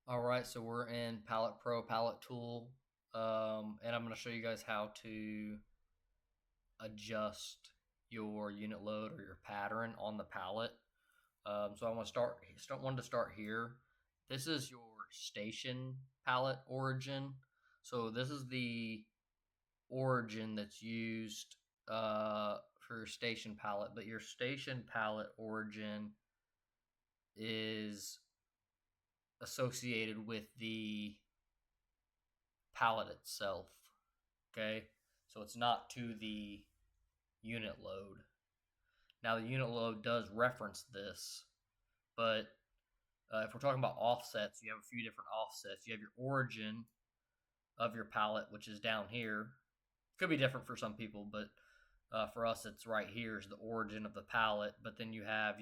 All right, so we're in Pallet Pro Pallet Tool, and I'm going to show you guys how to adjust your unit load or your pattern on the pallet. So I want to start here. This is your station pallet origin. So this is the origin that's used for your station pallet, but your station pallet origin is associated with the pallet itself. Okay, so it's not to the unit load. Now, the unit load does reference this, but if we're talking about offsets, you have a few different offsets. You have your origin of your pallet, which is down here. Could be different for some people, but for us, it's right here is the origin of the pallet. But then you have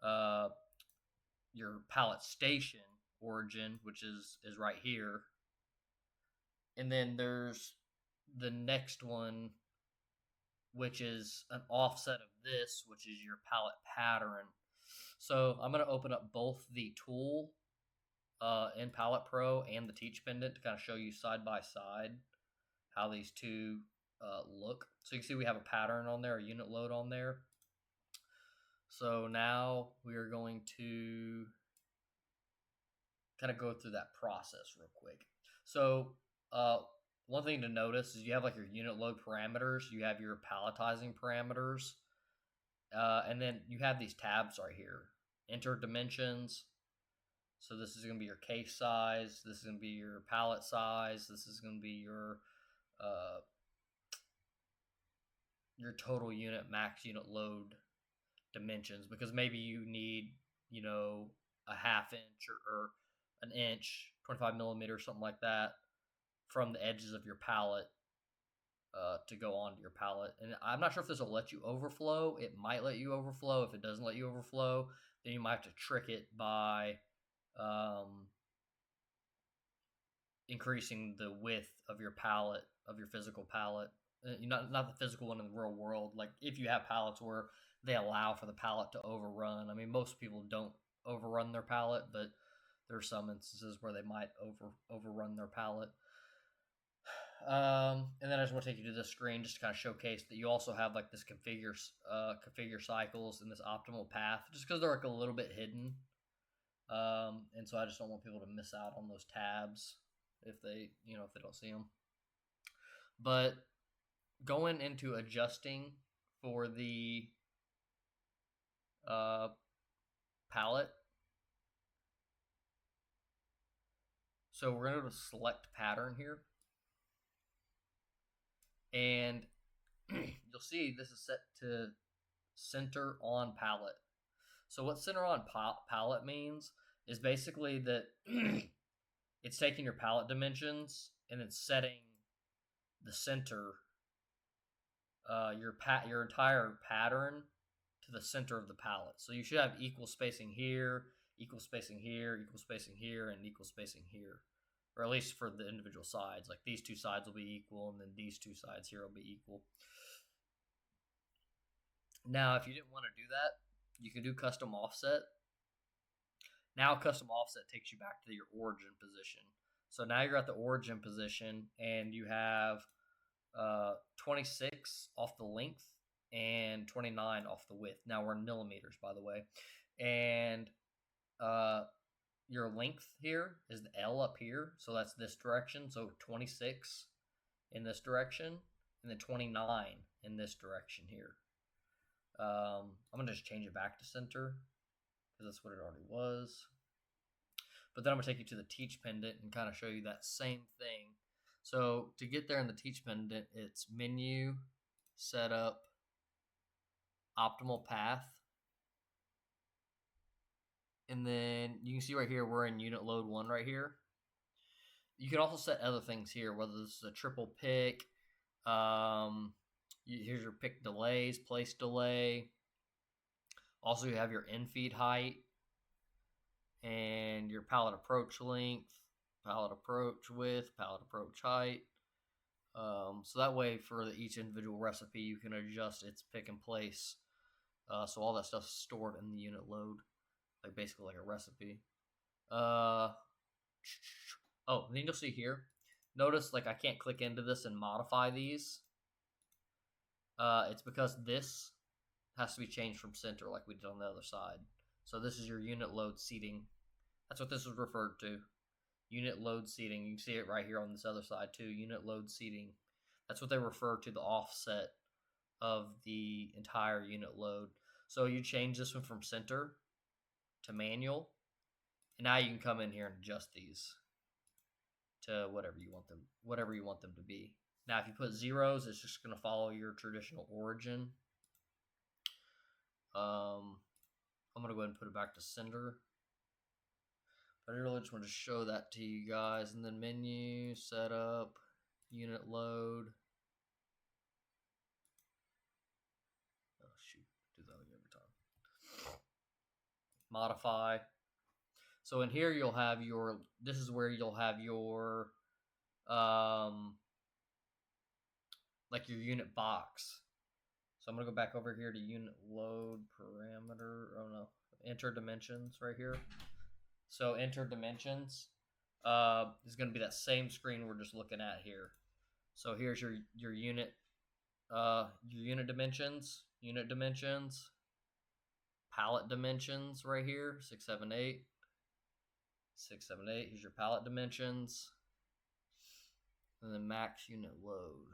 uh, your pallet station origin, which is right here, and then there's the next one, which is an offset of this, which is your pallet pattern. So I'm going to open up both the tool in Pallet Pro and the Teach Pendant to kind of show you side by side how these two look. So you can see we have a pattern on there, a unit load on there. So now we are going to kind of go through that process real quick. So one thing to notice is you have like your unit load parameters, you have your palletizing parameters, and then you have these tabs right here. Enter dimensions. So this is going to be your case size. This is going to be your pallet size. This is going to be your total unit max unit load dimensions, because maybe you need, a half inch or an inch, 25 millimeters, something like that, from the edges of your pallet to go onto your pallet. And I'm not sure if this will let you overflow. It might let you overflow. If it doesn't let you overflow, then you might have to trick it by increasing the width of your pallet, of your physical pallet. Not the physical one in the real world. Like if you have pallets where they allow for the pallet to overrun. I mean, most people don't overrun their pallet, but there are some instances where they might overrun their pallet. And then I just want to take you to this screen just to kind of showcase that you also have like this configure cycles and this optimal path, just because they're like a little bit hidden. And so I just don't want people to miss out on those tabs if they don't see them. But going into adjusting for the palette, so we're going to select pattern here, and you'll see this is set to center on palette. So what center on palette means is basically that it's taking your palette dimensions and it's setting the center, your entire pattern to the center of the palette. So you should have equal spacing here, equal spacing here, equal spacing here, and equal spacing here. Or at least for the individual sides. Like these two sides will be equal, and then these two sides here will be equal. Now, if you didn't want to do that, you can do custom offset. Now, custom offset takes you back to your origin position. So now you're at the origin position, and you have 26 off the length and 29 off the width. Now we're in millimeters, by the way. And your length here is the L up here. So that's this direction. So 26 in this direction, and then 29 in this direction here. I'm going to just change it back to center because that's what it already was. But then I'm going to take you to the Teach Pendant and kind of show you that same thing. So to get there in the Teach Pendant, it's Menu, Setup, Optimal Path. And then you can see right here, we're in Unit Load 1 right here. You can also set other things here, whether this is a triple pick. Here's your pick delays, place delay. Also, you have your infeed height and your pallet approach length, pallet approach width, pallet approach height. So that way, for each individual recipe, you can adjust its pick and place. So all that stuff's stored in the unit load, like basically like a recipe. Oh, then you'll see here. Notice like I can't click into this and modify these. It's because this has to be changed from center like we did on the other side. So this is your unit load seating. That's what this is referred to. Unit load seating. You can see it right here on this other side too. Unit load seating. That's what they refer to the offset of the entire unit load. So you change this one from center to manual, and now you can come in here and adjust these to whatever you want them to be. Now if you put zeros, it's just going to follow your traditional origin. I'm going to go ahead and put it back to center. But I really just want to show that to you guys. And then menu, setup, unit load. Oh shoot, do that every time. Modify. So in here you'll have your, this is where you'll have your, like your unit box. So I'm going to go back over here to unit load parameter. Oh no, enter dimensions right here. So enter dimensions is going to be that same screen we're just looking at here. So here's your unit dimensions, pallet dimensions right here, 678. 678. Here's your pallet dimensions, and then max unit load.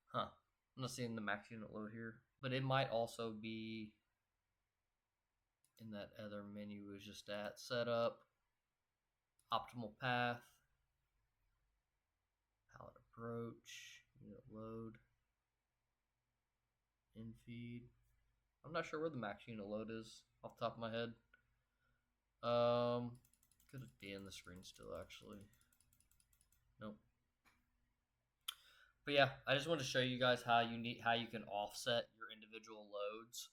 Huh. I'm not seeing the max unit load here, but it might also be in that other menu we was just at. Setup, optimal path, pallet approach, unit load, in feed. I'm not sure where the max unit load is off the top of my head. Could it be in the screen still actually? Nope. But yeah, I just wanted to show you guys how you can offset your individual loads.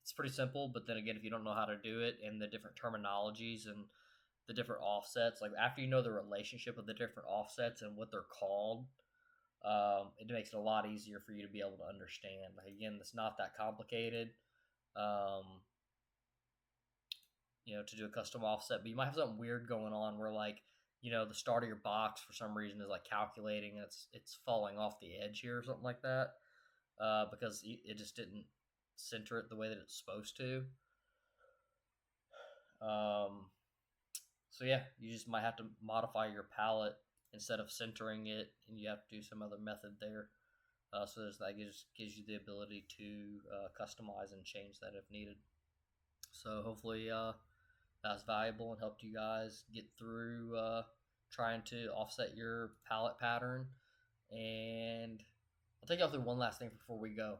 It's pretty simple, but then again, if you don't know how to do it and the different terminologies and the different offsets, like after you know the relationship of the different offsets and what they're called, it makes it a lot easier for you to be able to understand. Like again, it's not that complicated, to do a custom offset, but you might have something weird going on where like, the start of your box for some reason is like calculating and it's falling off the edge here or something like that, because it just didn't center it the way that it's supposed to. So yeah, you just might have to modify your palette instead of centering it, and you have to do some other method there. So that just gives you the ability to customize and change that if needed. So hopefully that's valuable and helped you guys get through trying to offset your palette pattern. And I'll take y'all through one last thing before we go.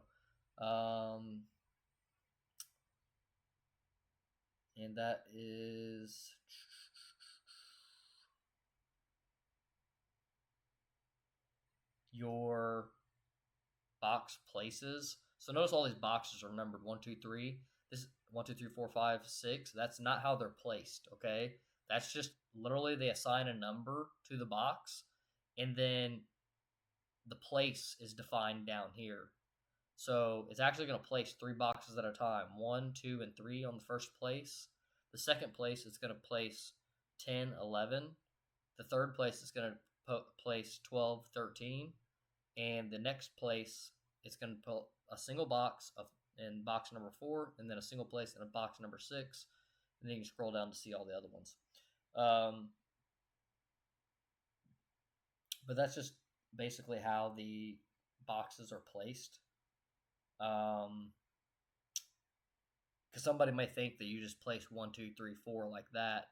And that is your box places. So notice all these boxes are numbered 1, 2, 3. This is 1, 2, 3, 4, 5, 6. That's not how they're placed, okay? That's just literally they assign a number to the box, and then the place is defined down here. So it's actually going to place 3 boxes at a time, 1, 2, and 3 on the first place. The second place is going to place 10, 11. The third place is going to place 12, 13. And the next place is going to put a single box in box number 4, and then a single place in a box number 6. And then you can scroll down to see all the other ones. But that's just basically how the boxes are placed. Because somebody may think that you just place 1, 2, 3, 4 like that,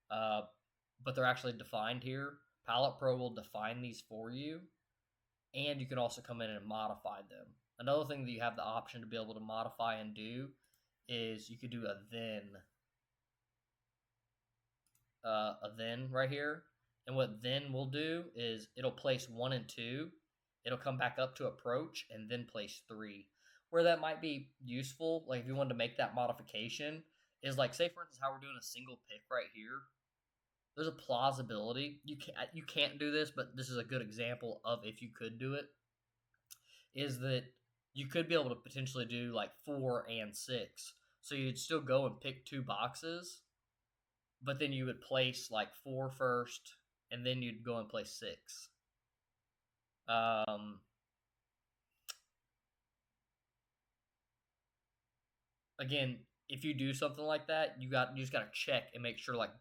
but they're actually defined here. Pallet Pro will define these for you, and you can also come in and modify them. Another thing that you have the option to be able to modify and do is you could do a then right here, And what then we'll do is it'll place 1 and 2. It'll come back up to approach and then place 3. Where that might be useful, like if you wanted to make that modification, is like, say for instance how we're doing a single pick right here. There's a plausibility. You can't do this, but this is a good example of if you could do it. Is that you could be able to potentially do like 4 and 6. So you'd still go and pick 2 boxes, but then you would place like 4 first, and then you'd go and place 6. Again, if you do something like that, you just got to check and make sure like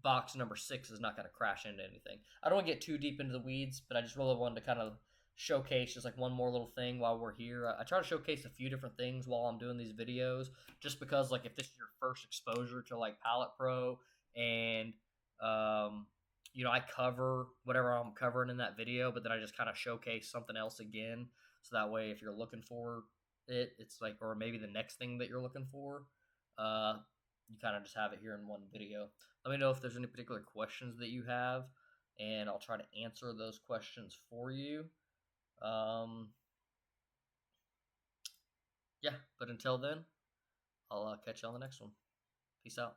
box number 6 is not going to crash into anything. I don't want to get too deep into the weeds, but I just really wanted to kind of showcase just like one more little thing while we're here. I try to showcase a few different things while I'm doing these videos, just because like if this is your first exposure to like Pallet Pro, and I cover whatever I'm covering in that video, but then I just kind of showcase something else again, so that way if you're looking for it's like, or maybe the next thing that you're looking for, you kind of just have it here in one video. Let me know if there's any particular questions that you have, and I'll try to answer those questions for you. Yeah, but until then, I'll catch you on the next one. Peace out.